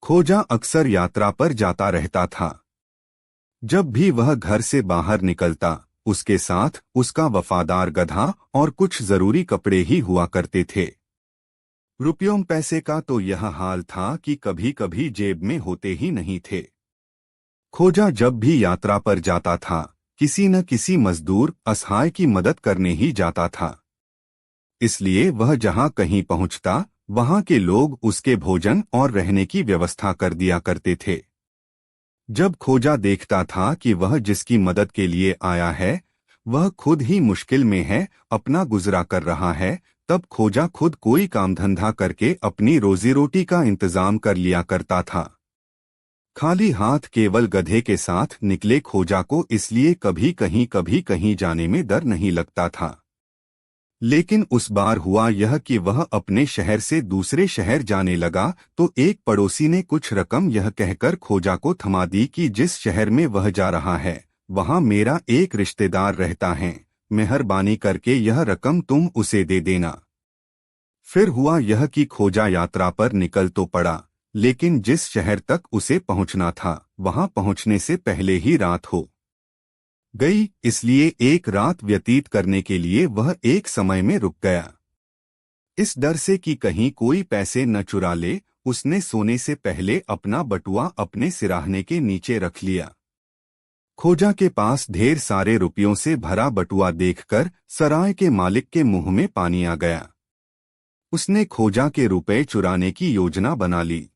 खोजा अक्सर यात्रा पर जाता रहता था। जब भी वह घर से बाहर निकलता, उसके साथ उसका वफादार गधा और कुछ जरूरी कपड़े ही हुआ करते थे। रुपयों पैसे का तो यह हाल था कि कभी कभी जेब में होते ही नहीं थे। खोजा जब भी यात्रा पर जाता था, किसी न किसी मजदूर असहाय की मदद करने ही जाता था। इसलिए वह जहां कहीं पहुंचता, वहां के लोग उसके भोजन और रहने की व्यवस्था कर दिया करते थे। जब खोजा देखता था कि वह जिसकी मदद के लिए आया है, वह खुद ही मुश्किल में है, अपना गुजरा कर रहा है, तब खोजा खुद कोई काम धंधा करके अपनी रोजी रोटी का इंतजाम कर लिया करता था। खाली हाथ केवल गधे के साथ निकले खोजा को इसलिए कभी कहीं जाने में डर नहीं लगता था। लेकिन उस बार हुआ यह कि वह अपने शहर से दूसरे शहर जाने लगा तो एक पड़ोसी ने कुछ रकम यह कहकर खोजा को थमा दी कि जिस शहर में वह जा रहा है, वहां मेरा एक रिश्तेदार रहता है, मेहरबानी करके यह रकम तुम उसे दे देना। फिर हुआ यह कि खोजा यात्रा पर निकल तो पड़ा, लेकिन जिस शहर तक उसे पहुंचना था, वहां पहुंचने से पहले ही रात हो गई। इसलिए एक रात व्यतीत करने के लिए वह एक समय में रुक गया। इस डर से कि कहीं कोई पैसे न चुरा ले, उसने सोने से पहले अपना बटुआ अपने सिराहने के नीचे रख लिया। खोजा के पास ढेर सारे रुपयों से भरा बटुआ देखकर सराय के मालिक के मुंह में पानी आ गया। उसने खोजा के रुपए चुराने की योजना बना ली।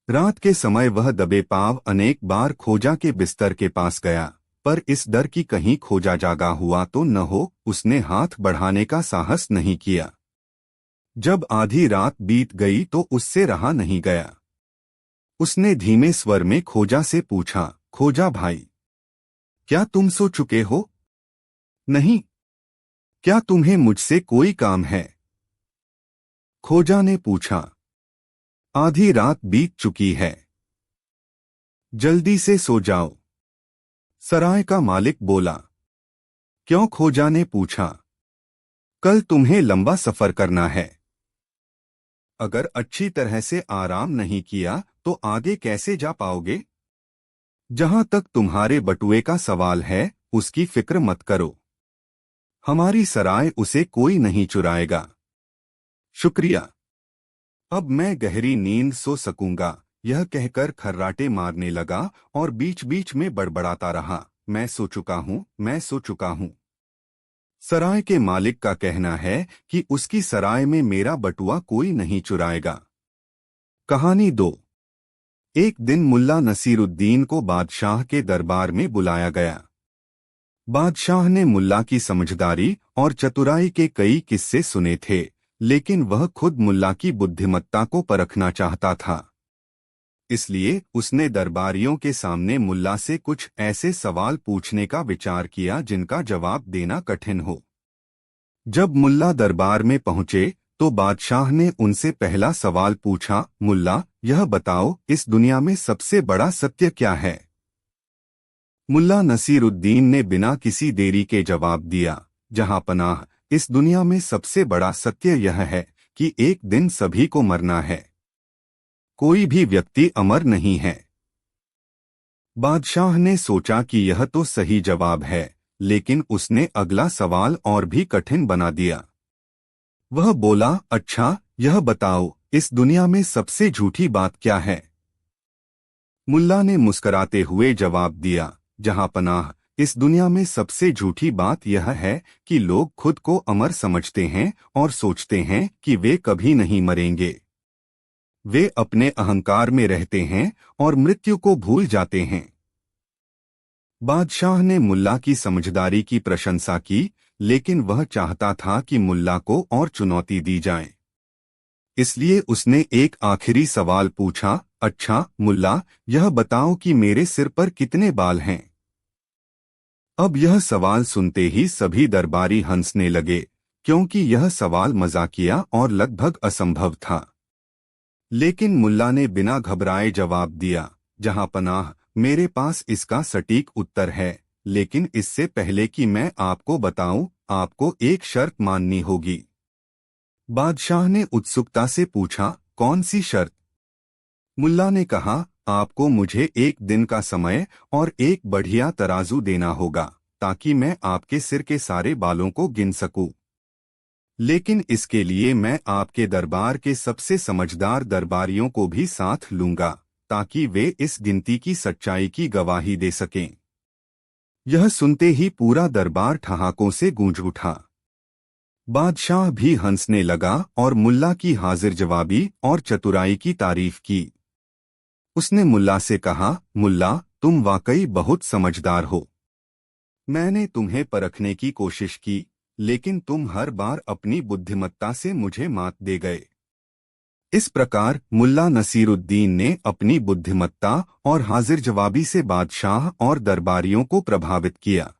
रात के समय वह दबे पांव अनेक बार खोजा के बिस्तर के पास गया, पर इस डर की कहीं खोजा जागा हुआ तो न हो, उसने हाथ बढ़ाने का साहस नहीं किया। जब आधी रात बीत गई तो उससे रहा नहीं गया। उसने धीमे स्वर में खोजा से पूछा, खोजा भाई, क्या तुम सो चुके हो? नहीं। क्या तुम्हें मुझसे कोई काम है? खोजा ने पूछा। आधी रात बीत चुकी है, जल्दी से सो जाओ, सराय का मालिक बोला। क्यों? खोजा ने पूछा। कल तुम्हें लंबा सफर करना है। अगर अच्छी तरह से आराम नहीं किया तो आगे कैसे जा पाओगे? जहां तक तुम्हारे बटुए का सवाल है, उसकी फिक्र मत करो, हमारी सराय उसे कोई नहीं चुराएगा। शुक्रिया, अब मैं गहरी नींद सो सकूंगा। यह कहकर खर्राटे मारने लगा और बीच बीच में बड़बड़ाता रहा, मैं सो चुका हूं, मैं सो चुका हूं। सराय के मालिक का कहना है कि उसकी सराय में मेरा बटुआ कोई नहीं चुराएगा। कहानी 2। एक दिन मुल्ला नसीरुद्दीन को बादशाह के दरबार में बुलाया गया। बादशाह ने मुल्ला की समझदारी और चतुराई के कई किस्से सुने थे, लेकिन वह खुद मुल्ला की बुद्धिमत्ता को परखना चाहता था। इसलिए उसने दरबारियों के सामने मुल्ला से कुछ ऐसे सवाल पूछने का विचार किया जिनका जवाब देना कठिन हो। जब मुल्ला दरबार में पहुंचे तो बादशाह ने उनसे पहला सवाल पूछा, मुल्ला, यह बताओ, इस दुनिया में सबसे बड़ा सत्य क्या है? मुल्ला नसीरुद्दीन ने बिना किसी देरी के जवाब दिया, जहां पनाह, इस दुनिया में सबसे बड़ा सत्य यह है कि एक दिन सभी को मरना है। कोई भी व्यक्ति अमर नहीं है। बादशाह ने सोचा कि यह तो सही जवाब है, लेकिन उसने अगला सवाल और भी कठिन बना दिया। वह बोला, अच्छा, यह बताओ, इस दुनिया में सबसे झूठी बात क्या है? मुल्ला ने मुस्कराते हुए जवाब दिया, जहां पनाह, इस दुनिया में सबसे झूठी बात यह है कि लोग खुद को अमर समझते हैं और सोचते हैं कि वे कभी नहीं मरेंगे। वे अपने अहंकार में रहते हैं और मृत्यु को भूल जाते हैं। बादशाह ने मुल्ला की समझदारी की प्रशंसा की, लेकिन वह चाहता था कि मुल्ला को और चुनौती दी जाए। इसलिए उसने एक आखिरी सवाल पूछा, अच्छा मुल्ला, यह बताओ कि मेरे सिर पर कितने बाल हैं? अब यह सवाल सुनते ही सभी दरबारी हंसने लगे, क्योंकि यह सवाल मजाकिया और लगभग असंभव था। लेकिन मुल्ला ने बिना घबराए जवाब दिया, जहां पनाह, मेरे पास इसका सटीक उत्तर है, लेकिन इससे पहले कि मैं आपको बताऊं, आपको एक शर्त माननी होगी। बादशाह ने उत्सुकता से पूछा, कौन सी शर्त? मुल्ला ने कहा, आपको मुझे एक दिन का समय और एक बढ़िया तराजू देना होगा ताकि मैं आपके सिर के सारे बालों को गिन सकूं। लेकिन इसके लिए मैं आपके दरबार के सबसे समझदार दरबारियों को भी साथ लूंगा ताकि वे इस गिनती की सच्चाई की गवाही दे सकें। यह सुनते ही पूरा दरबार ठहाकों से गूंज उठा। बादशाह भी हंसने लगा और मुल्ला की हाजिर जवाबी और चतुराई की तारीफ की। उसने मुल्ला से कहा, मुल्ला, तुम वाकई बहुत समझदार हो। मैंने तुम्हें परखने की कोशिश की, लेकिन तुम हर बार अपनी बुद्धिमत्ता से मुझे मात दे गए। इस प्रकार मुल्ला नसीरुद्दीन ने अपनी बुद्धिमत्ता और हाजिर जवाबी से बादशाह और दरबारियों को प्रभावित किया।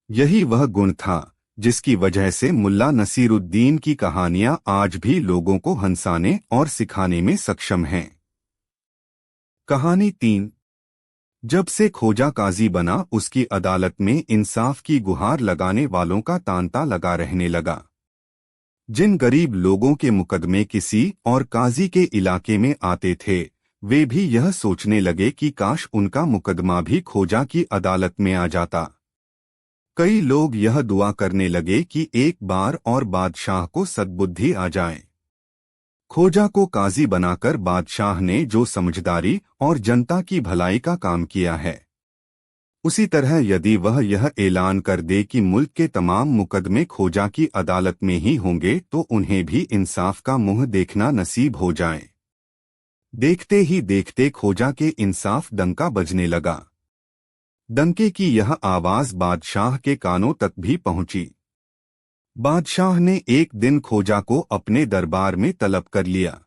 यही वह गुण था जिसकी वजह से मुल्ला नसीरुद्दीन की कहानियां आज भी लोगों को हंसाने और सिखाने में सक्षम हैं। कहानी 3। जब से खोजा काजी बना, उसकी अदालत में इंसाफ की गुहार लगाने वालों का तांता लगा रहने लगा। जिन गरीब लोगों के मुकदमे किसी और काजी के इलाके में आते थे, वे भी यह सोचने लगे कि काश उनका मुकदमा भी खोजा की अदालत में आ जाता। कई लोग यह दुआ करने लगे कि एक बार और बादशाह को सद्बुद्धि आ जाए। खोजा को काजी बनाकर बादशाह ने जो समझदारी और जनता की भलाई का काम किया है, उसी तरह यदि वह यह ऐलान कर दे कि मुल्क के तमाम मुकदमे खोजा की अदालत में ही होंगे, तो उन्हें भी इंसाफ का मुंह देखना नसीब हो जाए। देखते ही देखते खोजा के इंसाफ डंका बजने लगा। डंके की यह आवाज बादशाह के कानों तक भी पहुंची। बादशाह ने एक दिन खोजा को अपने दरबार में तलब कर लिया।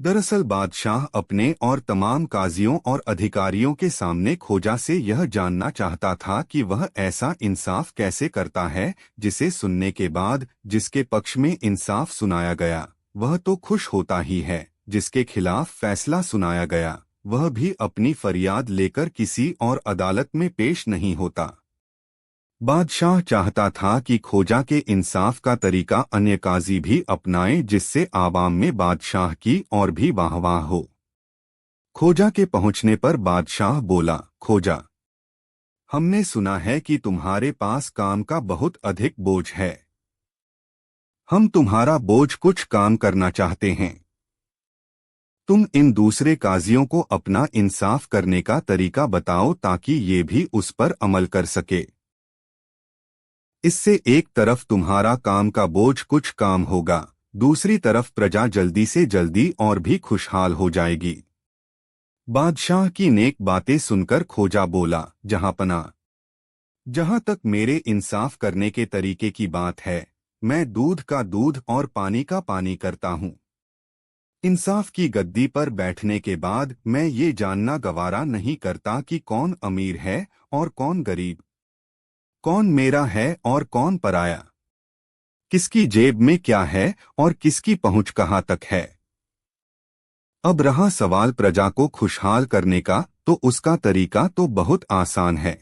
दरअसल बादशाह अपने और तमाम काजियों और अधिकारियों के सामने खोजा से यह जानना चाहता था कि वह ऐसा इंसाफ कैसे करता है जिसे सुनने के बाद जिसके पक्ष में इंसाफ सुनाया गया वह तो खुश होता ही है, जिसके खिलाफ फैसला सुनाया गया वह भी अपनी फरियाद लेकर किसी और अदालत में पेश नहीं होता। बादशाह चाहता था कि खोजा के इंसाफ का तरीका अन्य काजी भी अपनाएं, जिससे आवाम में बादशाह की और भी वाहवाह हो। खोजा के पहुंचने पर बादशाह बोला, खोजा, हमने सुना है कि तुम्हारे पास काम का बहुत अधिक बोझ है। हम तुम्हारा बोझ कुछ काम करना चाहते हैं। तुम इन दूसरे काजियों को अपना इंसाफ करने का तरीका बताओ ताकि ये भी उस पर अमल कर सके। इससे एक तरफ तुम्हारा काम का बोझ कुछ काम होगा, दूसरी तरफ प्रजा जल्दी से जल्दी और भी खुशहाल हो जाएगी। बादशाह की नेक बातें सुनकर खोजा बोला, जहांपना, जहां तक मेरे इंसाफ करने के तरीके की बात है, मैं दूध का दूध और पानी का पानी करता हूं। इंसाफ की गद्दी पर बैठने के बाद मैं ये जानना गवारा नहीं करता कि कौन अमीर है और कौन गरीब, कौन मेरा है और कौन पराया, किसकी जेब में क्या है और किसकी पहुंच कहां तक है। अब रहा सवाल प्रजा को खुशहाल करने का, तो उसका तरीका तो बहुत आसान है।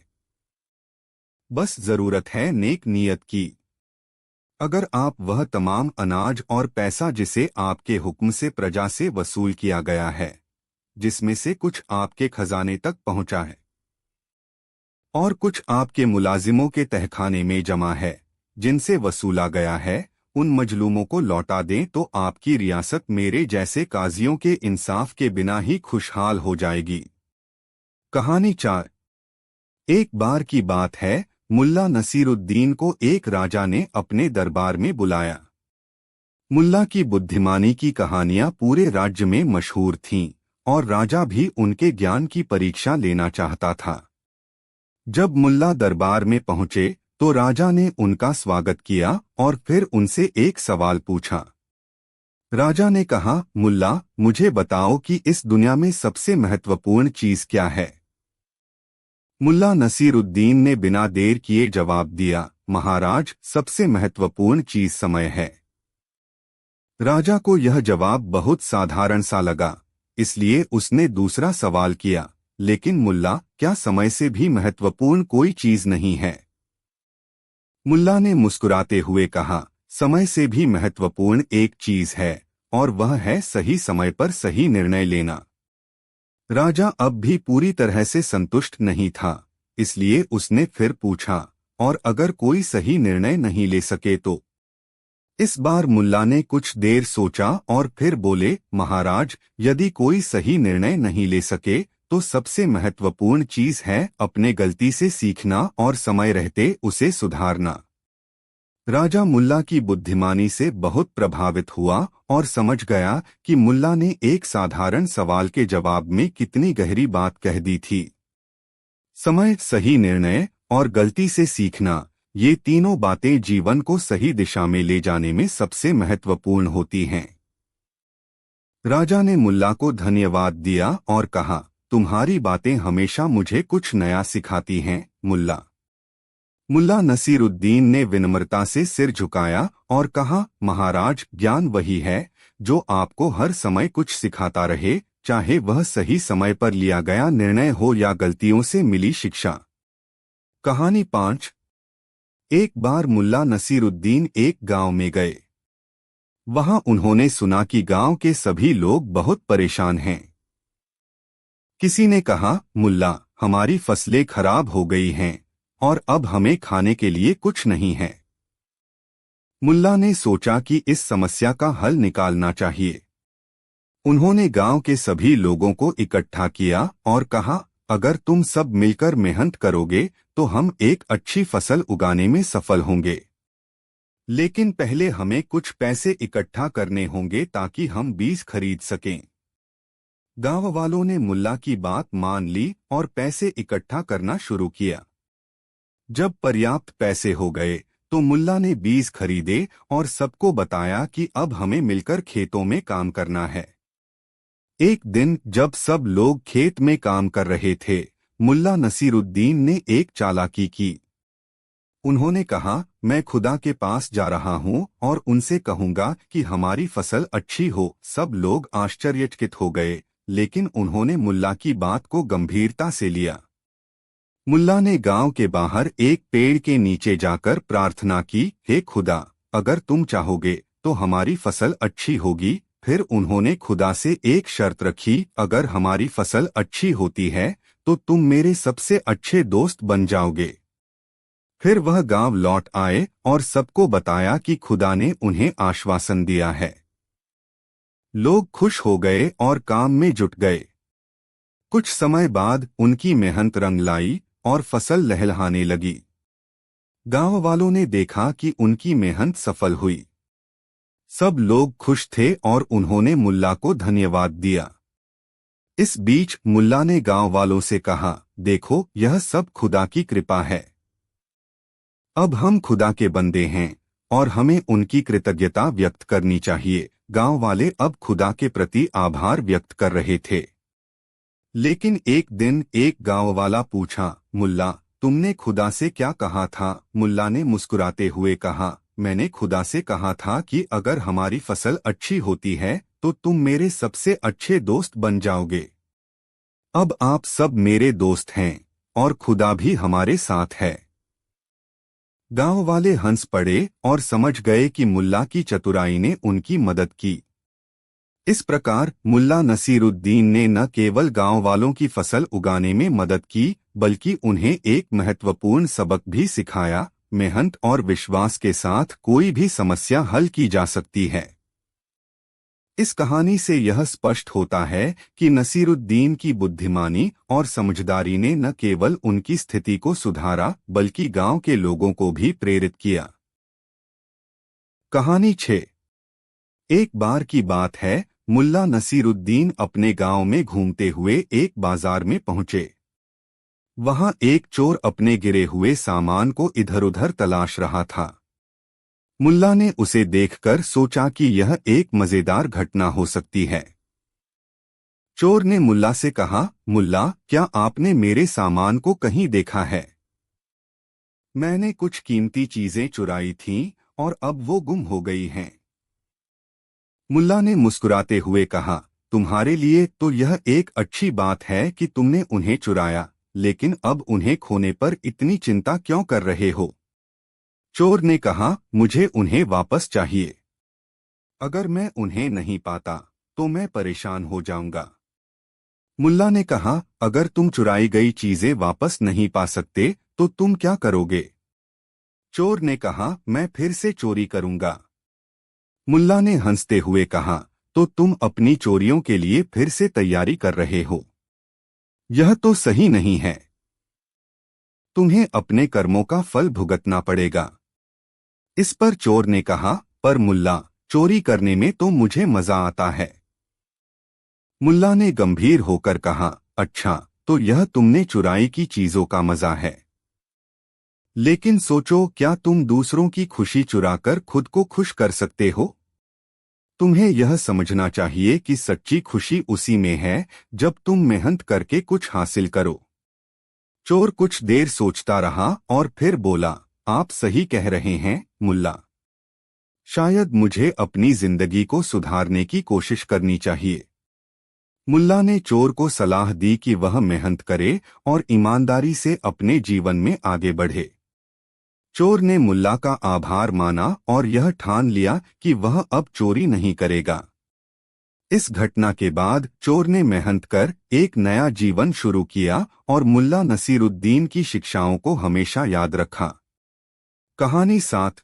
बस जरूरत है नेक नीयत की। अगर आप वह तमाम अनाज और पैसा जिसे आपके हुक्म से प्रजा से वसूल किया गया है, जिसमें से कुछ आपके खजाने तक पहुंचा है और कुछ आपके मुलाजिमों के तहखाने में जमा है जिनसे वसूला गया है, उन मजलूमों को लौटा दें तो आपकी रियासत मेरे जैसे काजियों के इंसाफ के बिना ही खुशहाल हो जाएगी। कहानी 4। एक बार की बात है, मुल्ला नसीरुद्दीन को एक राजा ने अपने दरबार में बुलाया। मुल्ला की बुद्धिमानी की कहानियां पूरे राज्य में मशहूर थीं और राजा भी उनके ज्ञान की परीक्षा लेना चाहता था। जब मुल्ला दरबार में पहुंचे तो राजा ने उनका स्वागत किया और फिर उनसे एक सवाल पूछा। राजा ने कहा, मुल्ला, मुझे बताओ कि इस दुनिया में सबसे महत्वपूर्ण चीज क्या है। मुल्ला नसीरुद्दीन ने बिना देर किए जवाब दिया, महाराज, सबसे महत्वपूर्ण चीज समय है। राजा को यह जवाब बहुत साधारण सा लगा, इसलिए उसने दूसरा सवाल किया, लेकिन मुल्ला, क्या समय से भी महत्वपूर्ण कोई चीज नहीं है। मुल्ला ने मुस्कुराते हुए कहा, समय से भी महत्वपूर्ण एक चीज है और वह है सही समय पर सही निर्णय लेना। राजा अब भी पूरी तरह से संतुष्ट नहीं था, इसलिए उसने फिर पूछा, और अगर कोई सही निर्णय नहीं ले सके तो? इस बार मुल्ला ने कुछ देर सोचा और फिर बोले, महाराज, यदि कोई सही निर्णय नहीं ले सके तो सबसे महत्वपूर्ण चीज है अपने गलती से सीखना और समय रहते उसे सुधारना। राजा मुल्ला की बुद्धिमानी से बहुत प्रभावित हुआ और समझ गया कि मुल्ला ने एक साधारण सवाल के जवाब में कितनी गहरी बात कह दी थी। समय, सही निर्णय और गलती से सीखना, ये तीनों बातें जीवन को सही दिशा में ले जाने में सबसे महत्वपूर्ण होती हैं। राजा ने मुल्ला को धन्यवाद दिया और कहा, तुम्हारी बातें हमेशा मुझे कुछ नया सिखाती हैं, मुल्ला। मुल्ला नसीरुद्दीन ने विनम्रता से सिर झुकाया और कहा, महाराज, ज्ञान वही है जो आपको हर समय कुछ सिखाता रहे, चाहे वह सही समय पर लिया गया निर्णय हो या गलतियों से मिली शिक्षा। कहानी 5। एक बार मुल्ला नसीरुद्दीन एक गांव में गए। वहां उन्होंने सुना कि गांव के सभी लोग बहुत परेशान हैं। किसी ने कहा, मुल्ला, हमारी फसलें खराब हो गई हैं और अब हमें खाने के लिए कुछ नहीं है। मुल्ला ने सोचा कि इस समस्या का हल निकालना चाहिए। उन्होंने गांव के सभी लोगों को इकट्ठा किया और कहा, अगर तुम सब मिलकर मेहनत करोगे तो हम एक अच्छी फसल उगाने में सफल होंगे। लेकिन पहले हमें कुछ पैसे इकट्ठा करने होंगे ताकि हम बीज खरीद सकें। गांव वालों ने मुल्ला की बात मान ली और पैसे इकट्ठा करना शुरू किया। जब पर्याप्त पैसे हो गए तो मुल्ला ने बीज खरीदे और सबको बताया कि अब हमें मिलकर खेतों में काम करना है। एक दिन जब सब लोग खेत में काम कर रहे थे, मुल्ला नसीरुद्दीन ने एक चालाकी की। उन्होंने कहा, मैं खुदा के पास जा रहा हूं और उनसे कहूंगा कि हमारी फसल अच्छी हो। सब लोग आश्चर्यचकित हो गए, लेकिन उन्होंने मुल्ला की बात को गंभीरता से लिया। मुल्ला ने गांव के बाहर एक पेड़ के नीचे जाकर प्रार्थना की, हे खुदा, अगर तुम चाहोगे तो हमारी फसल अच्छी होगी। फिर उन्होंने खुदा से एक शर्त रखी, अगर हमारी फसल अच्छी होती है तो तुम मेरे सबसे अच्छे दोस्त बन जाओगे। फिर वह गांव लौट आए और सबको बताया कि खुदा ने उन्हें आश्वासन दिया है। लोग खुश हो गए और काम में जुट गए। कुछ समय बाद उनकी मेहनत रंग लाई और फसल लहलहाने लगी। गांव वालों ने देखा कि उनकी मेहनत सफल हुई। सब लोग खुश थे और उन्होंने मुल्ला को धन्यवाद दिया। इस बीच मुल्ला ने गांव वालों से कहा, देखो, यह सब खुदा की कृपा है। अब हम खुदा के बंदे हैं और हमें उनकी कृतज्ञता व्यक्त करनी चाहिए। गांव वाले अब खुदा के प्रति आभार व्यक्त कर रहे थे। लेकिन एक दिन एक गांव वाला पूछा, मुल्ला, तुमने खुदा से क्या कहा था? मुल्ला ने मुस्कुराते हुए कहा, मैंने खुदा से कहा था कि अगर हमारी फसल अच्छी होती है तो तुम मेरे सबसे अच्छे दोस्त बन जाओगे। अब आप सब मेरे दोस्त हैं और खुदा भी हमारे साथ है। गांव वाले हंस पड़े और समझ गए कि मुल्ला की चतुराई ने उनकी मदद की। इस प्रकार मुल्ला नसीरुद्दीन ने न केवल गांव वालों की फसल उगाने में मदद की, बल्कि उन्हें एक महत्वपूर्ण सबक भी सिखाया, मेहनत और विश्वास के साथ कोई भी समस्या हल की जा सकती है। इस कहानी से यह स्पष्ट होता है कि नसीरुद्दीन की बुद्धिमानी और समझदारी ने न केवल उनकी स्थिति को सुधारा, बल्कि गांव के लोगों को भी प्रेरित किया। कहानी 6। एक बार की बात है, मुल्ला नसीरुद्दीन अपने गांव में घूमते हुए एक बाजार में पहुंचे। वहां एक चोर अपने गिरे हुए सामान को इधर-उधर तलाश रहा था। मुल्ला ने उसे देखकर सोचा कि यह एक मजेदार घटना हो सकती है। चोर ने मुल्ला से कहा, मुल्ला, क्या आपने मेरे सामान को कहीं देखा है? मैंने कुछ कीमती चीजें चुराई थीं और अब वो गुम हो गई हैं। मुल्ला ने मुस्कुराते हुए कहा, तुम्हारे लिए तो यह एक अच्छी बात है कि तुमने उन्हें चुराया, लेकिन अब उन्हें खोने पर इतनी चिंता क्यों कर रहे हो? चोर ने कहा, मुझे उन्हें वापस चाहिए। अगर मैं उन्हें नहीं पाता तो मैं परेशान हो जाऊंगा। मुल्ला ने कहा, अगर तुम चुराई गई चीजें वापस नहीं पा सकते तो तुम क्या करोगे? चोर ने कहा, मैं फिर से चोरी करूंगा। मुल्ला ने हंसते हुए कहा, तो तुम अपनी चोरियों के लिए फिर से तैयारी कर रहे हो? यह तो सही नहीं है। तुम्हें अपने कर्मों का फल भुगतना पड़ेगा। इस पर चोर ने कहा, पर मुल्ला, चोरी करने में तो मुझे मजा आता है। मुल्ला ने गंभीर होकर कहा, अच्छा, तो यह तुमने चुराई की चीजों का मजा है। लेकिन सोचो, क्या तुम दूसरों की खुशी चुराकर खुद को खुश कर सकते हो? तुम्हें यह समझना चाहिए कि सच्ची खुशी उसी में है जब तुम मेहनत करके कुछ हासिल करो। चोर कुछ देर सोचता रहा और फिर बोला, आप सही कह रहे हैं मुल्ला। शायद मुझे अपनी जिंदगी को सुधारने की कोशिश करनी चाहिए। मुल्ला ने चोर को सलाह दी कि वह मेहनत करे और ईमानदारी से अपने जीवन में आगे बढ़े। चोर ने मुल्ला का आभार माना और यह ठान लिया कि वह अब चोरी नहीं करेगा। इस घटना के बाद चोर ने मेहनत कर एक नया जीवन शुरू किया और मुल्ला नसीरुद्दीन की शिक्षाओं को हमेशा याद रखा। कहानी 7।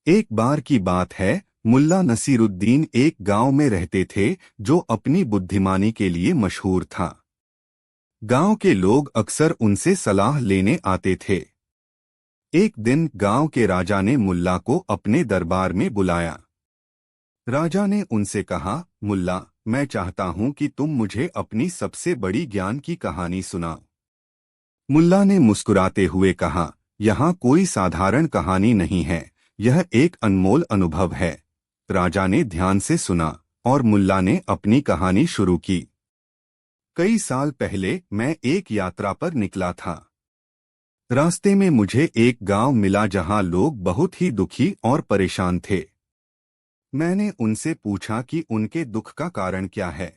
एक बार की बात है, मुल्ला नसीरुद्दीन एक गांव में रहते थे जो अपनी बुद्धिमानी के लिए मशहूर था। गांव के लोग अक्सर उनसे सलाह लेने आते थे। एक दिन गांव के राजा ने मुल्ला को अपने दरबार में बुलाया। राजा ने उनसे कहा, मुल्ला, मैं चाहता हूं कि तुम मुझे अपनी सबसे बड़ी ज्ञान की कहानी सुनाओ। मुल्ला ने मुस्कुराते हुए कहा, यहाँ कोई साधारण कहानी नहीं है, यह एक अनमोल अनुभव है। राजा ने ध्यान से सुना और मुल्ला ने अपनी कहानी शुरू की। कई साल पहले मैं एक यात्रा पर निकला था। रास्ते में मुझे एक गांव मिला जहां लोग बहुत ही दुखी और परेशान थे। मैंने उनसे पूछा कि उनके दुख का कारण क्या है।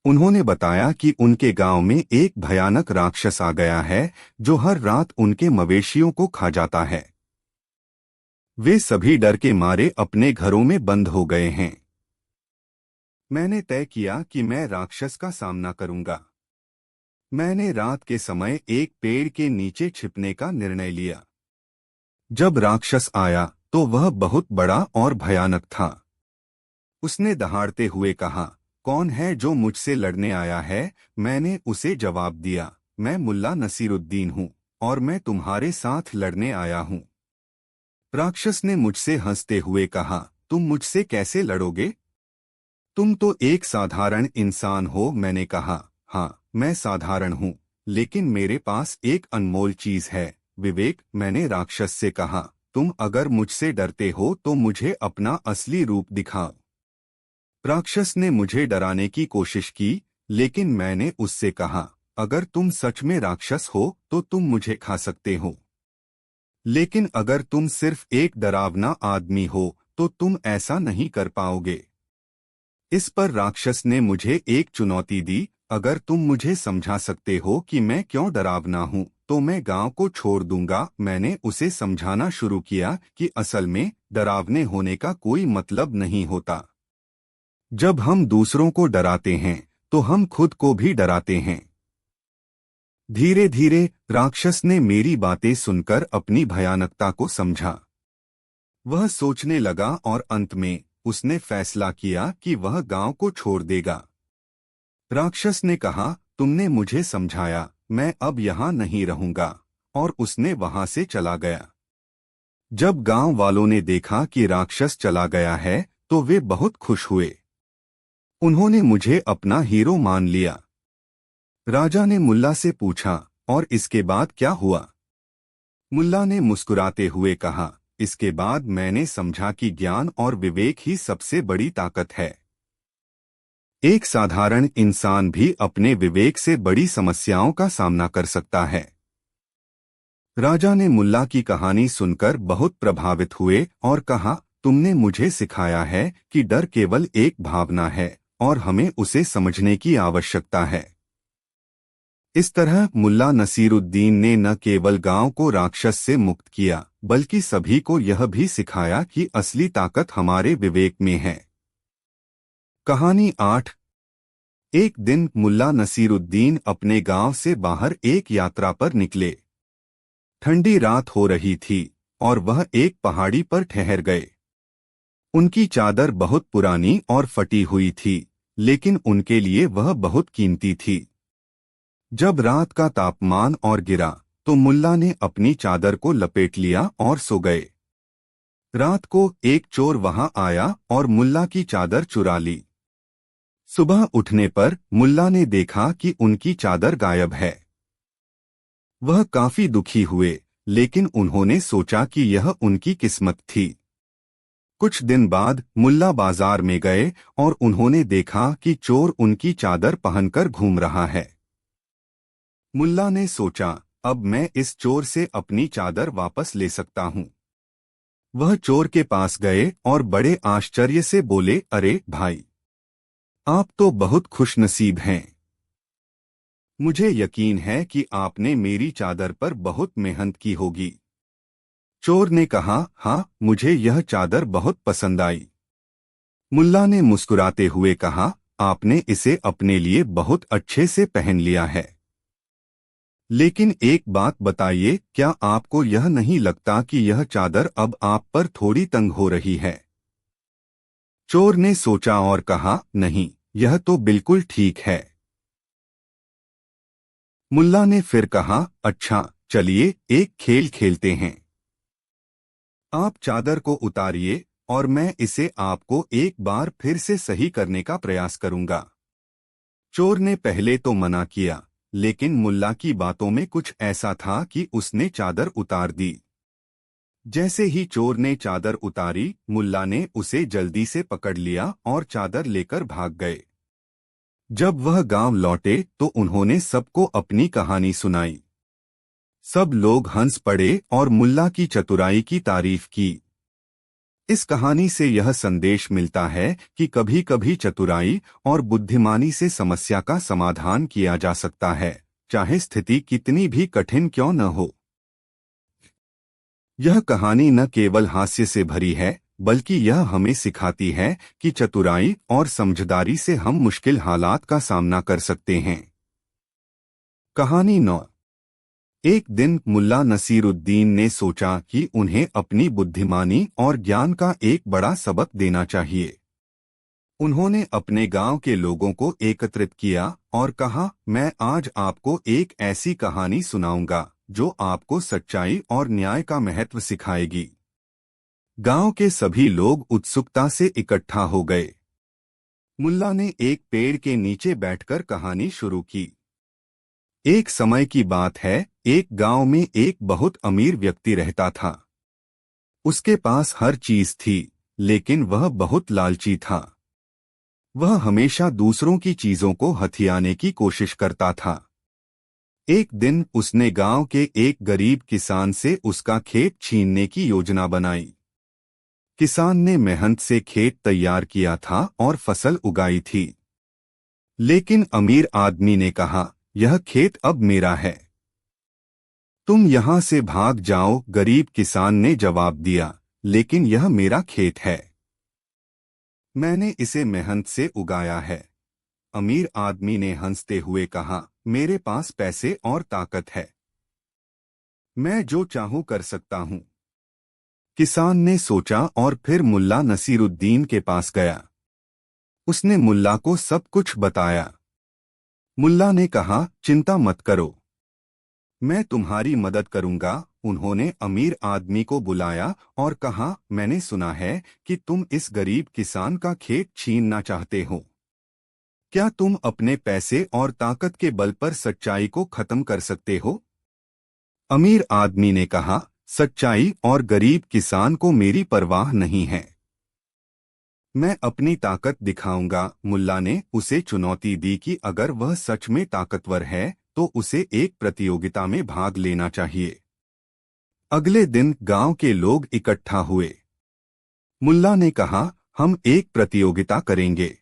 उन्होंने बताया कि उनके गांव में एक भयानक राक्षस आ गया है जो हर रात उनके मवेशियों को खा जाता है। वे सभी डर के मारे अपने घरों में बंद हो गए हैं। मैंने तय किया कि मैं राक्षस का सामना करूंगा। मैंने रात के समय एक पेड़ के नीचे छिपने का निर्णय लिया। जब राक्षस आया तो वह बहुत बड़ा और भयानक था। उसने दहाड़ते हुए कहा, कौन है जो मुझसे लड़ने आया है? मैंने उसे जवाब दिया, मैं मुल्ला नसीरुद्दीन हूँ और मैं तुम्हारे साथ लड़ने आया हूँ। राक्षस ने मुझसे हंसते हुए कहा, तुम मुझसे कैसे लड़ोगे? तुम तो एक साधारण इंसान हो। मैंने कहा, हाँ, मैं साधारण हूँ, लेकिन मेरे पास एक अनमोल चीज है, विवेक। मैंने राक्षस से कहा, तुम अगर मुझसे डरते हो तो मुझे अपना असली रूप दिखाओ। राक्षस ने मुझे डराने की कोशिश की, लेकिन मैंने उससे कहा, अगर तुम सच में राक्षस हो तो तुम मुझे खा सकते हो, लेकिन अगर तुम सिर्फ एक डरावना आदमी हो तो तुम ऐसा नहीं कर पाओगे। इस पर राक्षस ने मुझे एक चुनौती दी, अगर तुम मुझे समझा सकते हो कि मैं क्यों डरावना हूँ तो मैं गांव को छोड़ दूंगा। मैंने उसे समझाना शुरू किया कि असल में डरावने होने का कोई मतलब नहीं होता। जब हम दूसरों को डराते हैं तो हम खुद को भी डराते हैं। धीरे धीरे राक्षस ने मेरी बातें सुनकर अपनी भयानकता को समझा। वह सोचने लगा और अंत में उसने फैसला किया कि वह गांव को छोड़ देगा। राक्षस ने कहा, तुमने मुझे समझाया, मैं अब यहाँ नहीं रहूंगा, और उसने वहां से चला गया। जब गांव वालों ने देखा कि राक्षस चला गया है तो वे बहुत खुश हुए। उन्होंने मुझे अपना हीरो मान लिया। राजा ने मुल्ला से पूछा, और इसके बाद क्या हुआ? मुल्ला ने मुस्कुराते हुए कहा, इसके बाद मैंने समझा कि ज्ञान और विवेक ही सबसे बड़ी ताकत है। एक साधारण इंसान भी अपने विवेक से बड़ी समस्याओं का सामना कर सकता है। राजा ने मुल्ला की कहानी सुनकर बहुत प्रभावित हुए और कहा, तुमने मुझे सिखाया है कि डर केवल एक भावना है और हमें उसे समझने की आवश्यकता है। इस तरह मुल्ला नसीरुद्दीन ने न केवल गांव को राक्षस से मुक्त किया, बल्कि सभी को यह भी सिखाया कि असली ताकत हमारे विवेक में है। कहानी 8। एक दिन मुल्ला नसीरुद्दीन अपने गांव से बाहर एक यात्रा पर निकले। ठंडी रात हो रही थी और वह एक पहाड़ी पर ठहर गए। उनकी चादर बहुत पुरानी और फटी हुई थी, लेकिन उनके लिए वह बहुत कीमती थी। जब रात का तापमान और गिरा तो मुल्ला ने अपनी चादर को लपेट लिया और सो गए। रात को एक चोर वहां आया और मुल्ला की चादर चुरा ली। सुबह उठने पर मुल्ला ने देखा कि उनकी चादर गायब है। वह काफी दुखी हुए, लेकिन उन्होंने सोचा कि यह उनकी किस्मत थी। कुछ दिन बाद मुल्ला बाजार में गए और उन्होंने देखा कि चोर उनकी चादर पहनकर घूम रहा है। मुल्ला ने सोचा, अब मैं इस चोर से अपनी चादर वापस ले सकता हूँ। वह चोर के पास गए और बड़े आश्चर्य से बोले, अरे भाई, आप तो बहुत खुशनसीब हैं। मुझे यकीन है कि आपने मेरी चादर पर बहुत मेहनत की होगी। चोर ने कहा, हाँ, मुझे यह चादर बहुत पसंद आई। मुल्ला ने मुस्कुराते हुए कहा, आपने इसे अपने लिए बहुत अच्छे से पहन लिया है। लेकिन एक बात बताइए, क्या आपको यह नहीं लगता कि यह चादर अब आप पर थोड़ी तंग हो रही है? चोर ने सोचा और कहा, नहीं, यह तो बिल्कुल ठीक है। मुल्ला ने फिर कहा, अच्छा, चलिए एक खेल खेलते हैं। आप चादर को उतारिए और मैं इसे आपको एक बार फिर से सही करने का प्रयास करूंगा। चोर ने पहले तो मना किया, लेकिन मुल्ला की बातों में कुछ ऐसा था कि उसने चादर उतार दी। जैसे ही चोर ने चादर उतारी, मुल्ला ने उसे जल्दी से पकड़ लिया और चादर लेकर भाग गए। जब वह गांव लौटे तो उन्होंने सबको अपनी कहानी सुनाई। सब लोग हंस पड़े और मुल्ला की चतुराई की तारीफ की। इस कहानी से यह संदेश मिलता है कि कभी कभी चतुराई और बुद्धिमानी से समस्या का समाधान किया जा सकता है, चाहे स्थिति कितनी भी कठिन क्यों न हो। यह कहानी न केवल हास्य से भरी है, बल्कि यह हमें सिखाती है कि चतुराई और समझदारी से हम मुश्किल हालात का सामना कर सकते हैं। कहानी 9। एक दिन मुल्ला नसीरुद्दीन ने सोचा कि उन्हें अपनी बुद्धिमानी और ज्ञान का एक बड़ा सबक देना चाहिए। उन्होंने अपने गांव के लोगों को एकत्रित किया और कहा, मैं आज आपको एक ऐसी कहानी सुनाऊंगा जो आपको सच्चाई और न्याय का महत्व सिखाएगी। गांव के सभी लोग उत्सुकता से इकट्ठा हो गए। मुल्ला ने एक पेड़ के नीचे बैठकर कहानी शुरू की। एक समय की बात है, एक गांव में एक बहुत अमीर व्यक्ति रहता था। उसके पास हर चीज थी, लेकिन वह बहुत लालची था। वह हमेशा दूसरों की चीजों को हथियाने की कोशिश करता था। एक दिन उसने गांव के एक गरीब किसान से उसका खेत छीनने की योजना बनाई। किसान ने मेहनत से खेत तैयार किया था और फसल उगाई थी। लेकिन अमीर आदमी ने कहा, यह खेत अब मेरा है, तुम यहां से भाग जाओ। गरीब किसान ने जवाब दिया, लेकिन यह मेरा खेत है, मैंने इसे मेहनत से उगाया है। अमीर आदमी ने हंसते हुए कहा, मेरे पास पैसे और ताकत है, मैं जो चाहूं कर सकता हूं। किसान ने सोचा और फिर मुल्ला नसीरुद्दीन के पास गया। उसने मुल्ला को सब कुछ बताया। मुल्ला ने कहा, चिंता मत करो, मैं तुम्हारी मदद करूंगा। उन्होंने अमीर आदमी को बुलाया और कहा, मैंने सुना है कि तुम इस गरीब किसान का खेत छीनना चाहते हो। क्या तुम अपने पैसे और ताकत के बल पर सच्चाई को खत्म कर सकते हो? अमीर आदमी ने कहा, सच्चाई और गरीब किसान को मेरी परवाह नहीं है, मैं अपनी ताकत दिखाऊंगा। मुल्ला ने उसे चुनौती दी कि अगर वह सच में ताकतवर है तो उसे एक प्रतियोगिता में भाग लेना चाहिए। अगले दिन गांव के लोग इकट्ठा हुए। मुल्ला ने कहा, हम एक प्रतियोगिता करेंगे,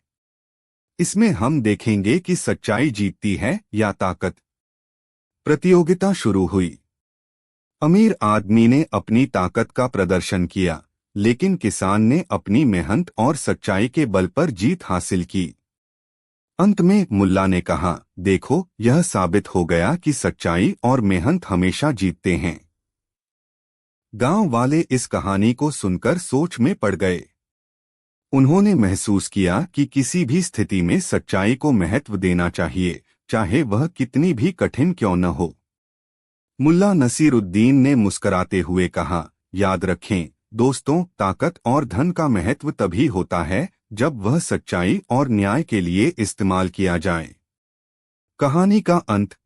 इसमें हम देखेंगे कि सच्चाई जीतती है या ताकत। प्रतियोगिता शुरू हुई। अमीर आदमी ने अपनी ताकत का प्रदर्शन किया, लेकिन किसान ने अपनी मेहनत और सच्चाई के बल पर जीत हासिल की। अंत में मुल्ला ने कहा, देखो, यह साबित हो गया कि सच्चाई और मेहनत हमेशा जीतते हैं। गांव वाले इस कहानी को सुनकर सोच में पड़ गए। उन्होंने महसूस किया कि किसी भी स्थिति में सच्चाई को महत्व देना चाहिए, चाहे वह कितनी भी कठिन क्यों न हो। मुल्ला नसीरुद्दीन ने मुस्कुराते हुए कहा, याद रखें दोस्तों, ताकत और धन का महत्व तभी होता है जब वह सच्चाई और न्याय के लिए इस्तेमाल किया जाए। कहानी का अंत।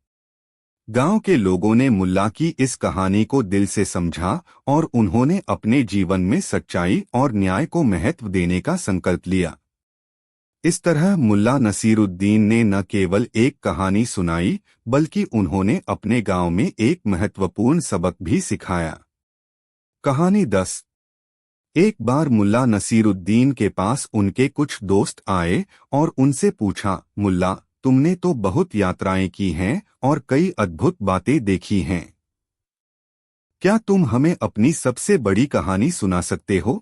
गांव के लोगों ने मुल्ला की इस कहानी को दिल से समझा और उन्होंने अपने जीवन में सच्चाई और न्याय को महत्व देने का संकल्प लिया। इस तरह मुल्ला नसीरुद्दीन ने न केवल एक कहानी सुनाई, बल्कि उन्होंने अपने गांव में एक महत्वपूर्ण सबक भी सिखाया। कहानी 10। एक बार मुल्ला नसीरुद्दीन के पास उनके कुछ दोस्त आए और उनसे पूछा, मुल्ला, तुमने तो बहुत यात्राएं की हैं और कई अद्भुत बातें देखी हैं। क्या तुम हमें अपनी सबसे बड़ी कहानी सुना सकते हो?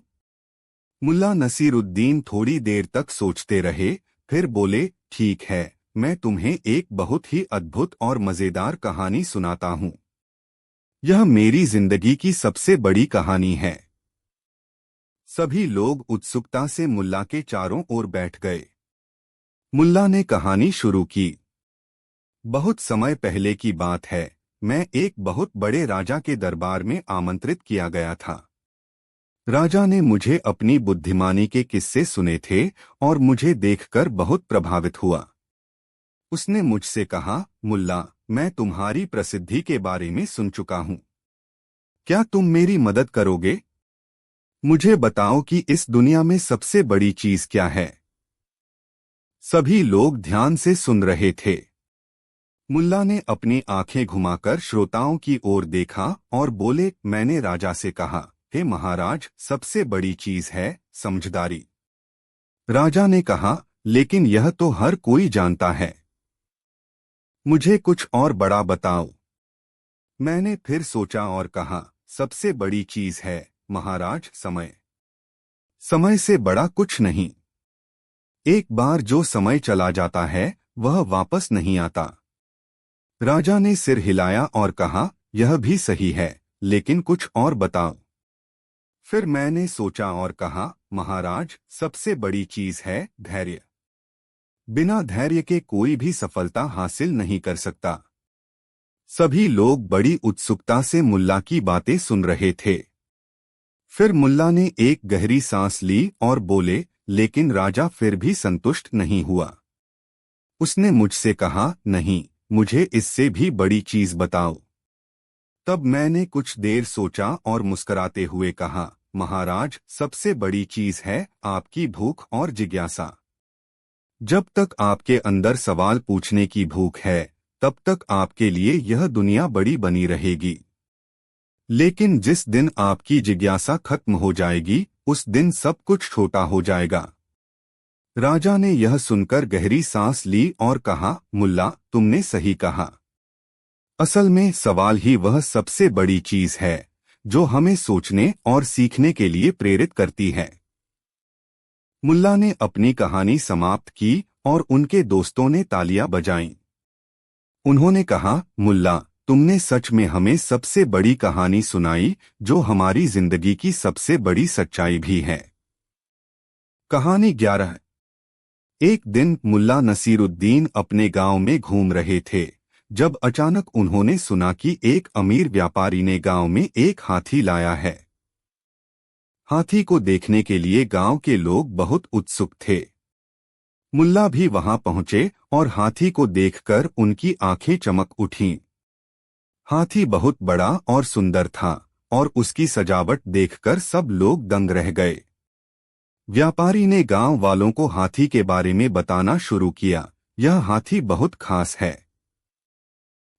मुल्ला नसीरुद्दीन थोड़ी देर तक सोचते रहे, फिर बोले, ठीक है, मैं तुम्हें एक बहुत ही अद्भुत और मजेदार कहानी सुनाता हूँ। यह मेरी जिंदगी की सबसे बड़ी कहानी है। सभी लोग उत्सुकता से मुल्ला के चारों ओर बैठ गए। मुल्ला ने कहानी शुरू की। बहुत समय पहले की बात है, मैं एक बहुत बड़े राजा के दरबार में आमंत्रित किया गया था। राजा ने मुझे अपनी बुद्धिमानी के किस्से सुने थे और मुझे देखकर बहुत प्रभावित हुआ। उसने मुझसे कहा, मुल्ला, मैं तुम्हारी प्रसिद्धि के बारे में सुन चुका हूँ। क्या तुम मेरी मदद करोगे? मुझे बताओ कि इस दुनिया में सबसे बड़ी चीज क्या है? सभी लोग ध्यान से सुन रहे थे। मुल्ला ने अपनी आंखें घुमाकर श्रोताओं की ओर देखा और बोले, मैंने राजा से कहा, हे महाराज, सबसे बड़ी चीज है समझदारी। राजा ने कहा, लेकिन यह तो हर कोई जानता है। मुझे कुछ और बड़ा बताओ। मैंने फिर सोचा और कहा, सबसे बड़ी चीज है महाराज समय। समय से बड़ा कुछ नहीं। एक बार जो समय चला जाता है वह वापस नहीं आता। राजा ने सिर हिलाया और कहा, यह भी सही है, लेकिन कुछ और बताओ। फिर मैंने सोचा और कहा, महाराज, सबसे बड़ी चीज है धैर्य। बिना धैर्य के कोई भी सफलता हासिल नहीं कर सकता। सभी लोग बड़ी उत्सुकता से मुल्ला की बातें सुन रहे थे। फिर मुल्ला ने एक गहरी सांस ली और बोले, लेकिन राजा फिर भी संतुष्ट नहीं हुआ। उसने मुझसे कहा, नहीं, मुझे इससे भी बड़ी चीज बताओ। तब मैंने कुछ देर सोचा और मुस्कुराते हुए कहा, महाराज, सबसे बड़ी चीज है आपकी भूख और जिज्ञासा। जब तक आपके अंदर सवाल पूछने की भूख है, तब तक आपके लिए यह दुनिया बड़ी बनी रहेगी। लेकिन जिस दिन आपकी जिज्ञासा खत्म हो जाएगी, उस दिन सब कुछ छोटा हो जाएगा। राजा ने यह सुनकर गहरी सांस ली और कहा, मुल्ला, तुमने सही कहा। असल में सवाल ही वह सबसे बड़ी चीज है जो हमें सोचने और सीखने के लिए प्रेरित करती है। मुल्ला ने अपनी कहानी समाप्त की और उनके दोस्तों ने तालियां बजाईं। उन्होंने कहा, मुल्ला, तुमने सच में हमें सबसे बड़ी कहानी सुनाई जो हमारी जिंदगी की सबसे बड़ी सच्चाई भी है। कहानी 11। एक दिन मुल्ला नसीरुद्दीन अपने गांव में घूम रहे थे जब अचानक उन्होंने सुना कि एक अमीर व्यापारी ने गांव में एक हाथी लाया है। हाथी को देखने के लिए गांव के लोग बहुत उत्सुक थे। मुल्ला भी वहां पहुंचे और हाथी को देखकर उनकी आंखें चमक उठीं। हाथी बहुत बड़ा और सुंदर था और उसकी सजावट देखकर सब लोग दंग रह गए। व्यापारी ने गांव वालों को हाथी के बारे में बताना शुरू किया, यह हाथी बहुत खास है।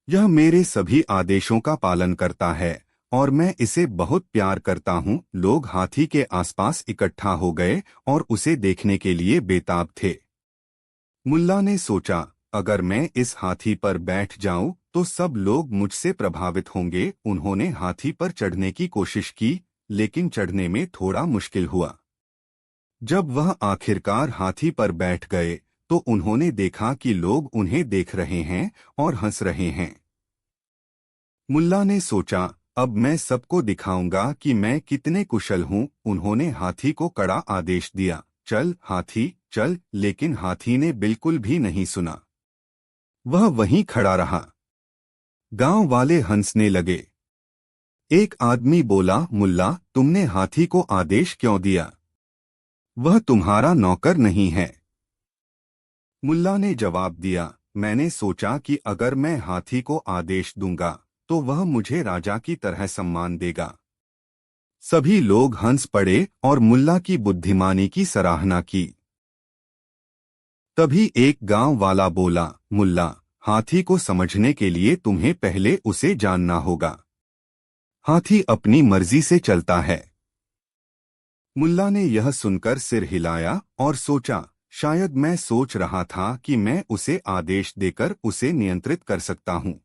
यह मेरे सभी आदेशों का पालन करता है और मैं इसे बहुत प्यार करता हूँ। लोग हाथी के आसपास इकट्ठा हो गए और उसे देखने के लिए बेताब थे। मुल्ला ने सोचा, अगर मैं इस हाथी पर बैठ जाऊं तो सब लोग मुझसे प्रभावित होंगे। उन्होंने हाथी पर चढ़ने की कोशिश की, लेकिन चढ़ने में थोड़ा मुश्किल हुआ। जब वह आखिरकार हाथी पर बैठ गए तो उन्होंने देखा कि लोग उन्हें देख रहे हैं और हंस रहे हैं। मुल्ला ने सोचा, अब मैं सबको दिखाऊंगा कि मैं कितने कुशल हूँ। उन्होंने हाथी को कड़ा आदेश दिया, चल हाथी चल, लेकिन हाथी ने बिल्कुल भी नहीं सुना। वह वहीं खड़ा रहा। गांव वाले हंसने लगे। एक आदमी बोला, मुल्ला तुमने हाथी को आदेश क्यों दिया? वह तुम्हारा नौकर नहीं है। मुल्ला ने जवाब दिया, मैंने सोचा कि अगर मैं हाथी को आदेश दूंगा तो वह मुझे राजा की तरह सम्मान देगा। सभी लोग हंस पड़े और मुल्ला की बुद्धिमानी की सराहना की। तभी एक गांव वाला बोला, मुल्ला हाथी को समझने के लिए तुम्हें पहले उसे जानना होगा। हाथी अपनी मर्जी से चलता है। मुल्ला ने यह सुनकर सिर हिलाया और सोचा, शायद मैं सोच रहा था कि मैं उसे आदेश देकर उसे नियंत्रित कर सकता हूँ।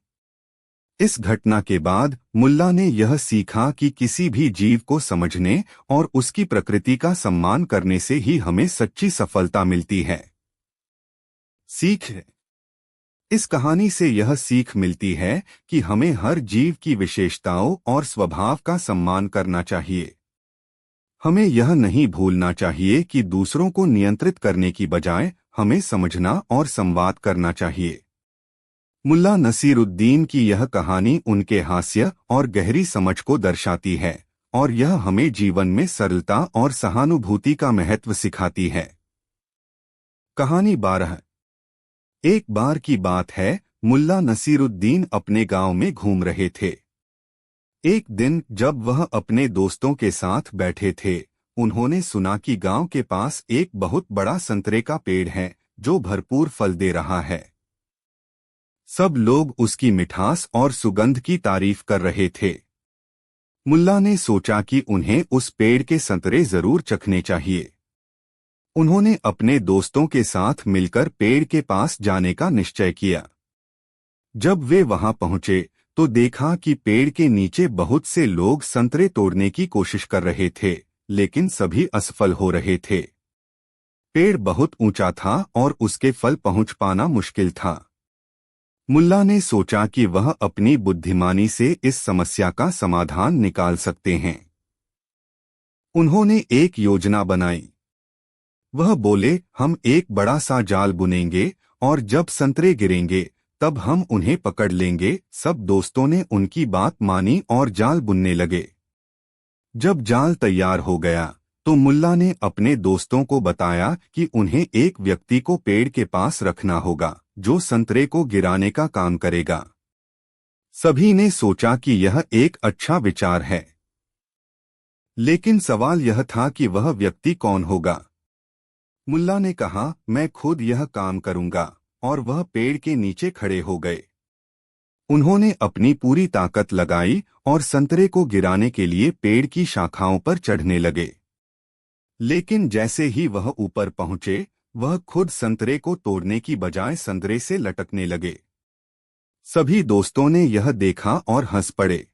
इस घटना के बाद मुल्ला ने यह सीखा कि किसी भी जीव को समझने और उसकी प्रकृति का सम्मान करने से ही हमें सच्ची सफलता मिलती है। सीख। इस कहानी से यह सीख मिलती है कि हमें हर जीव की विशेषताओं और स्वभाव का सम्मान करना चाहिए। हमें यह नहीं भूलना चाहिए कि दूसरों को नियंत्रित करने की बजाय हमें समझना और संवाद करना चाहिए। मुल्ला नसीरुद्दीन की यह कहानी उनके हास्य और गहरी समझ को दर्शाती है और यह हमें जीवन में सरलता और सहानुभूति का महत्व सिखाती है। कहानी 12। एक बार की बात है, मुल्ला नसीरुद्दीन अपने गांव में घूम रहे थे। एक दिन जब वह अपने दोस्तों के साथ बैठे थे, उन्होंने सुना कि गांव के पास एक बहुत बड़ा संतरे का पेड़ है जो भरपूर फल दे रहा है। सब लोग उसकी मिठास और सुगंध की तारीफ कर रहे थे। मुल्ला ने सोचा कि उन्हें उस पेड़ के संतरे जरूर चखने चाहिए। उन्होंने अपने दोस्तों के साथ मिलकर पेड़ के पास जाने का निश्चय किया। जब वे वहां पहुंचे तो देखा कि पेड़ के नीचे बहुत से लोग संतरे तोड़ने की कोशिश कर रहे थे, लेकिन सभी असफल हो रहे थे। पेड़ बहुत ऊंचा था और उसके फल पहुंच पाना मुश्किल था। मुल्ला ने सोचा कि वह अपनी बुद्धिमानी से इस समस्या का समाधान निकाल सकते हैं। उन्होंने एक योजना बनाई। वह बोले, हम एक बड़ा सा जाल बुनेंगे और जब संतरे गिरेंगे तब हम उन्हें पकड़ लेंगे। सब दोस्तों ने उनकी बात मानी और जाल बुनने लगे। जब जाल तैयार हो गया तो मुल्ला ने अपने दोस्तों को बताया कि उन्हें एक व्यक्ति को पेड़ के पास रखना होगा जो संतरे को गिराने का काम करेगा। सभी ने सोचा कि यह एक अच्छा विचार है, लेकिन सवाल यह था कि वह व्यक्ति कौन होगा। मुल्ला ने कहा, मैं खुद यह काम करूंगा, और वह पेड़ के नीचे खड़े हो गए। उन्होंने अपनी पूरी ताकत लगाई और संतरे को गिराने के लिए पेड़ की शाखाओं पर चढ़ने लगे। लेकिन जैसे ही वह ऊपर पहुंचे, वह खुद संतरे को तोड़ने की बजाय संतरे से लटकने लगे। सभी दोस्तों ने यह देखा और हंस पड़े।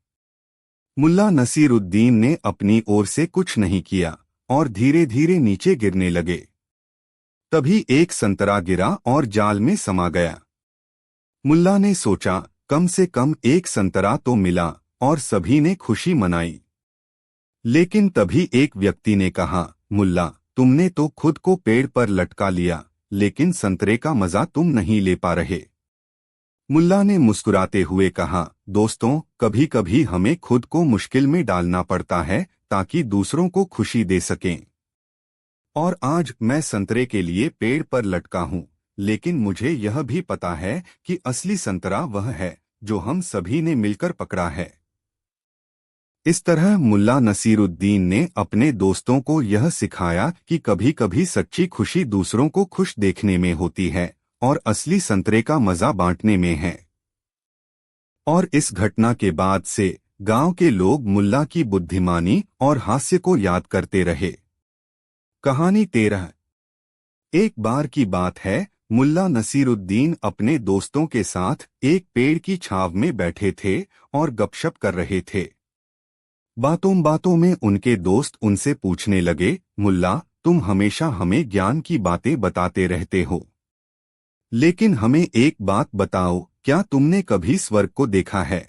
मुल्ला नसीरुद्दीन ने अपनी ओर से कुछ नहीं किया और धीरे धीरे नीचे गिरने लगे। तभी एक संतरा गिरा और जाल में समा गया। मुल्ला ने सोचा, कम से कम एक संतरा तो मिला, और सभी ने खुशी मनाई। लेकिन तभी एक व्यक्ति ने कहा, मुल्ला तुमने तो खुद को पेड़ पर लटका लिया, लेकिन संतरे का मजा तुम नहीं ले पा रहे। मुल्ला ने मुस्कुराते हुए कहा, दोस्तों कभी कभी हमें खुद को मुश्किल में डालना पड़ता है ताकि दूसरों को खुशी दे सकें। और आज मैं संतरे के लिए पेड़ पर लटका हूँ, लेकिन मुझे यह भी पता है कि असली संतरा वह है जो हम सभी ने मिलकर पकड़ा है। इस तरह मुल्ला नसीरुद्दीन ने अपने दोस्तों को यह सिखाया कि कभी कभी सच्ची खुशी दूसरों को खुश देखने में होती है और असली संतरे का मजा बांटने में है। और इस घटना के बाद से गांव के लोग मुल्ला की बुद्धिमानी और हास्य को याद करते रहे। कहानी 13। एक बार की बात है, मुल्ला नसीरुद्दीन अपने दोस्तों के साथ एक पेड़ की छांव में बैठे थे और गपशप कर रहे थे। बातों बातों में उनके दोस्त उनसे पूछने लगे, मुल्ला, तुम हमेशा हमें ज्ञान की बातें बताते रहते हो, लेकिन हमें एक बात बताओ, क्या तुमने कभी स्वर्ग को देखा है?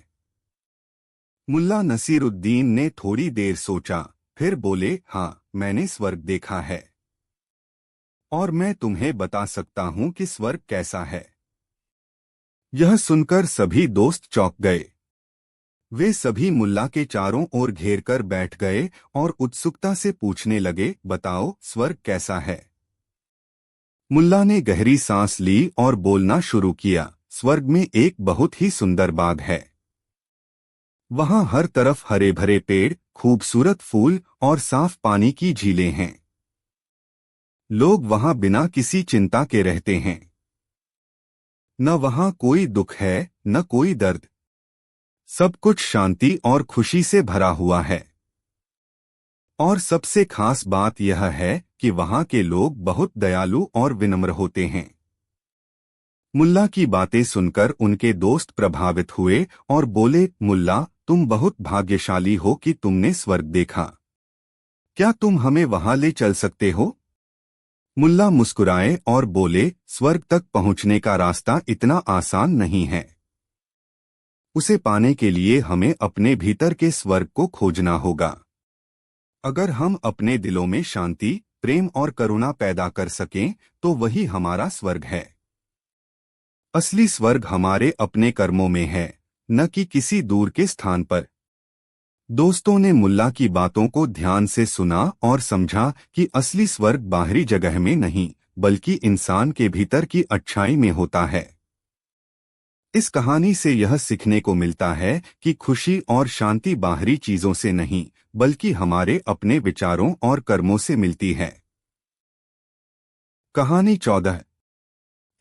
मुल्ला नसीरुद्दीन ने थोड़ी देर सोचा, फिर बोले, हाँ, मैंने स्वर्ग देखा है और मैं तुम्हें बता सकता हूँ कि स्वर्ग कैसा है। यह सुनकर सभी दोस्त चौंक गए। वे सभी मुल्ला के चारों ओर घेर कर बैठ गए और उत्सुकता से पूछने लगे, बताओ, स्वर्ग कैसा है? मुल्ला ने गहरी सांस ली और बोलना शुरू किया, स्वर्ग में एक बहुत ही सुंदर बाग है। वहां हर तरफ हरे भरे पेड़, खूबसूरत फूल और साफ पानी की झीलें हैं। लोग वहां बिना किसी चिंता के रहते हैं। न वहां कोई दुख है, न कोई दर्द। सब कुछ शांति और खुशी से भरा हुआ है। और सबसे खास बात यह है कि वहां के लोग बहुत दयालु और विनम्र होते हैं। मुल्ला की बातें सुनकर उनके दोस्त प्रभावित हुए और बोले, मुल्ला, तुम बहुत भाग्यशाली हो कि तुमने स्वर्ग देखा। क्या तुम हमें वहां ले चल सकते हो? मुल्ला मुस्कुराए और बोले, स्वर्ग तक पहुंचने का रास्ता इतना आसान नहीं है। उसे पाने के लिए हमें अपने भीतर के स्वर्ग को खोजना होगा। अगर हम अपने दिलों में शांति, प्रेम और करुणा पैदा कर सकें, तो वही हमारा स्वर्ग है। असली स्वर्ग हमारे अपने कर्मों में है, न कि किसी दूर के स्थान पर। दोस्तों ने मुल्ला की बातों को ध्यान से सुना और समझा कि असली स्वर्ग बाहरी जगह में नहीं, बल्कि इंसान के भीतर की अच्छाई में होता है। इस कहानी से यह सीखने को मिलता है कि खुशी और शांति बाहरी चीजों से नहीं, बल्कि हमारे अपने विचारों और कर्मों से मिलती है। कहानी 14।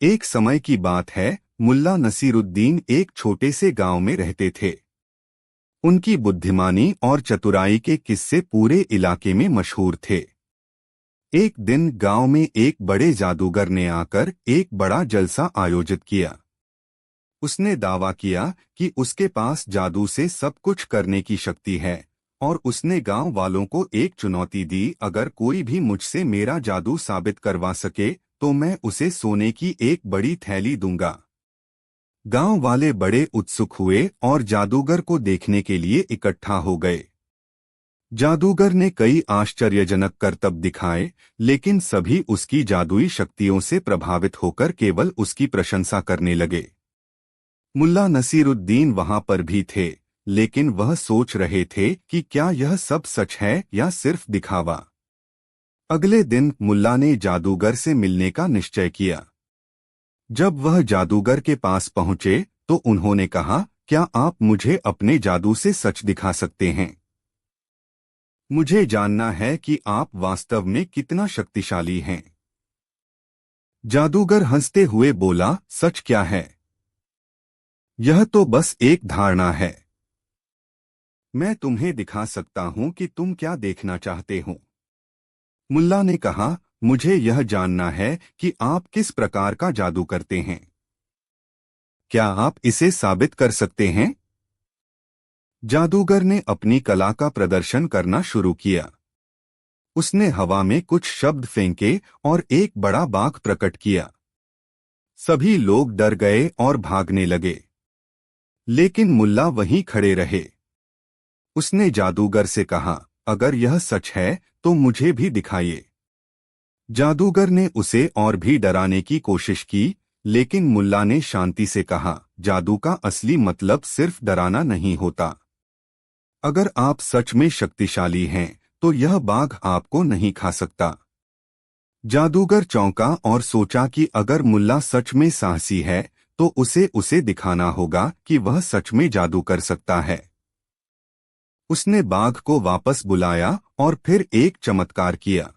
एक समय की बात है, मुल्ला नसीरुद्दीन एक छोटे से गांव में रहते थे। उनकी बुद्धिमानी और चतुराई के किस्से पूरे इलाके में मशहूर थे। एक दिन गांव में एक बड़े जादूगर ने आकर एक बड़ा जलसा आयोजित किया। उसने दावा किया कि उसके पास जादू से सब कुछ करने की शक्ति है और उसने गांव वालों को एक चुनौती दी, अगर कोई भी मुझसे मेरा जादू साबित करवा सके तो मैं उसे सोने की एक बड़ी थैली दूंगा। गांव वाले बड़े उत्सुक हुए और जादूगर को देखने के लिए इकट्ठा हो गए। जादूगर ने कई आश्चर्यजनक करतब दिखाए, लेकिन सभी उसकी जादुई शक्तियों से प्रभावित होकर केवल उसकी प्रशंसा करने लगे। मुल्ला नसीरुद्दीन वहां पर भी थे, लेकिन वह सोच रहे थे कि क्या यह सब सच है या सिर्फ दिखावा। अगले दिन मुल्ला ने जादूगर से मिलने का निश्चय किया। जब वह जादूगर के पास पहुंचे तो उन्होंने कहा, क्या आप मुझे अपने जादू से सच दिखा सकते हैं? मुझे जानना है कि आप वास्तव में कितना शक्तिशाली हैं। जादूगर हंसते हुए बोला, सच क्या है? यह तो बस एक धारणा है। मैं तुम्हें दिखा सकता हूं कि तुम क्या देखना चाहते हो। मुल्ला ने कहा, मुझे यह जानना है कि आप किस प्रकार का जादू करते हैं। क्या आप इसे साबित कर सकते हैं? जादूगर ने अपनी कला का प्रदर्शन करना शुरू किया। उसने हवा में कुछ शब्द फेंके और एक बड़ा बाघ प्रकट किया। सभी लोग डर गए और भागने लगे, लेकिन मुल्ला वहीं खड़े रहे। उसने जादूगर से कहा, अगर यह सच है तो मुझे भी दिखाइए। जादूगर ने उसे और भी डराने की कोशिश की, लेकिन मुल्ला ने शांति से कहा, जादू का असली मतलब सिर्फ डराना नहीं होता। अगर आप सच में शक्तिशाली हैं तो यह बाघ आपको नहीं खा सकता। जादूगर चौंका और सोचा कि अगर मुल्ला सच में साहसी है तो उसे दिखाना होगा कि वह सच में जादू कर सकता है। उसने बाघ को वापस बुलाया और फिर एक चमत्कार किया।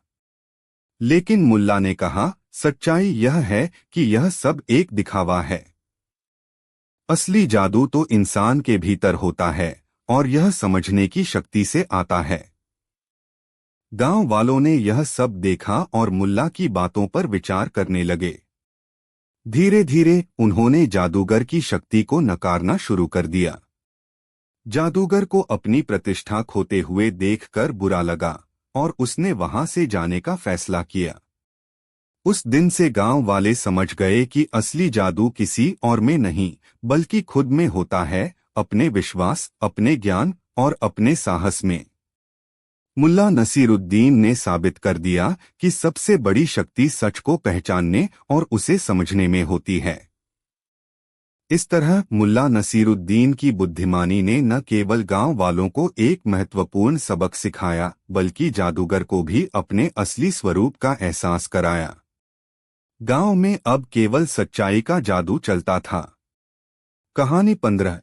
लेकिन मुल्ला ने कहा, सच्चाई यह है कि यह सब एक दिखावा है। असली जादू तो इंसान के भीतर होता है और यह समझने की शक्ति से आता है। गांव वालों ने यह सब देखा और मुल्ला की बातों पर विचार करने लगे। धीरे धीरे उन्होंने जादूगर की शक्ति को नकारना शुरू कर दिया। जादूगर को अपनी प्रतिष्ठा खोते हुए देखकर बुरा लगा और उसने वहां से जाने का फैसला किया। उस दिन से गांव वाले समझ गए कि असली जादू किसी और में नहीं बल्कि खुद में होता है, अपने विश्वास, अपने ज्ञान और अपने साहस में। मुल्ला नसीरुद्दीन ने साबित कर दिया कि सबसे बड़ी शक्ति सच को पहचानने और उसे समझने में होती है। इस तरह मुल्ला नसीरुद्दीन की बुद्धिमानी ने न केवल गांव वालों को एक महत्वपूर्ण सबक सिखाया बल्कि जादूगर को भी अपने असली स्वरूप का एहसास कराया। गांव में अब केवल सच्चाई का जादू चलता था। कहानी 15।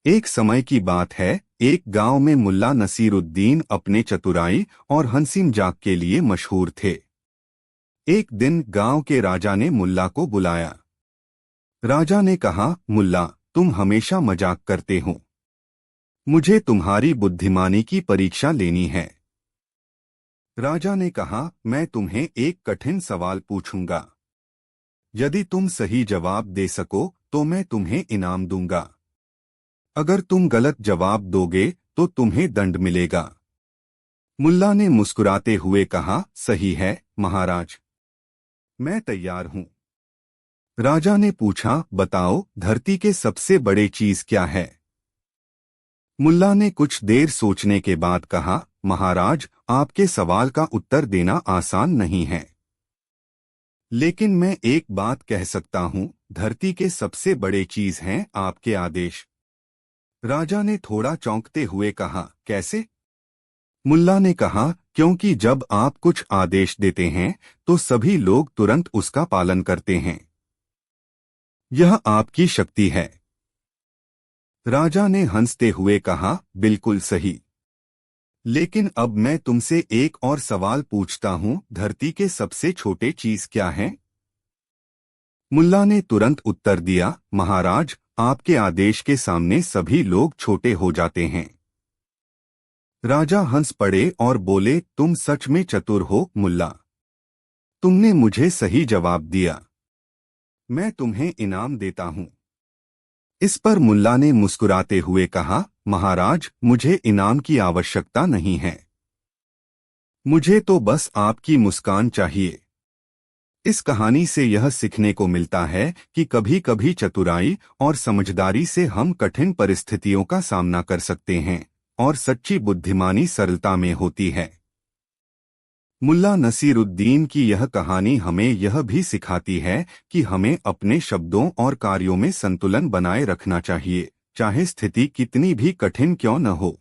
एक समय की बात है, एक गांव में मुल्ला नसीरुद्दीन अपने चतुराई और हंसी मजाक के लिए मशहूर थे। एक दिन गांव के राजा ने मुल्ला को बुलाया। राजा ने कहा, मुल्ला, तुम हमेशा मजाक करते हो, मुझे तुम्हारी बुद्धिमानी की परीक्षा लेनी है। राजा ने कहा, मैं तुम्हें एक कठिन सवाल पूछूंगा। यदि तुम सही जवाब दे सको तो मैं तुम्हें इनाम दूंगा। अगर तुम गलत जवाब दोगे तो तुम्हें दंड मिलेगा। मुल्ला ने मुस्कुराते हुए कहा, सही है महाराज, मैं तैयार हूं। राजा ने पूछा, बताओ, धरती के सबसे बड़े चीज क्या है? मुल्ला ने कुछ देर सोचने के बाद कहा, महाराज, आपके सवाल का उत्तर देना आसान नहीं है, लेकिन मैं एक बात कह सकता हूं, धरती के सबसे बड़े चीज हैं आपके आदेश। राजा ने थोड़ा चौंकते हुए कहा, कैसे? मुल्ला ने कहा, क्योंकि जब आप कुछ आदेश देते हैं तो सभी लोग तुरंत उसका पालन करते हैं। यह आपकी शक्ति है। राजा ने हंसते हुए कहा, बिल्कुल सही। लेकिन अब मैं तुमसे एक और सवाल पूछता हूं, धरती के सबसे छोटे चीज क्या है? मुल्ला ने तुरंत उत्तर दिया, महाराज, आपके आदेश के सामने सभी लोग छोटे हो जाते हैं। राजा हंस पड़े और बोले, तुम सच में चतुर हो मुल्ला, तुमने मुझे सही जवाब दिया, मैं तुम्हें इनाम देता हूं। इस पर मुल्ला ने मुस्कुराते हुए कहा, महाराज, मुझे इनाम की आवश्यकता नहीं है, मुझे तो बस आपकी मुस्कान चाहिए। इस कहानी से यह सीखने को मिलता है कि कभी कभी चतुराई और समझदारी से हम कठिन परिस्थितियों का सामना कर सकते हैं और सच्ची बुद्धिमानी सरलता में होती है। मुल्ला नसीरुद्दीन की यह कहानी हमें यह भी सिखाती है कि हमें अपने शब्दों और कार्यों में संतुलन बनाए रखना चाहिए, चाहे स्थिति कितनी भी कठिन क्यों न हो।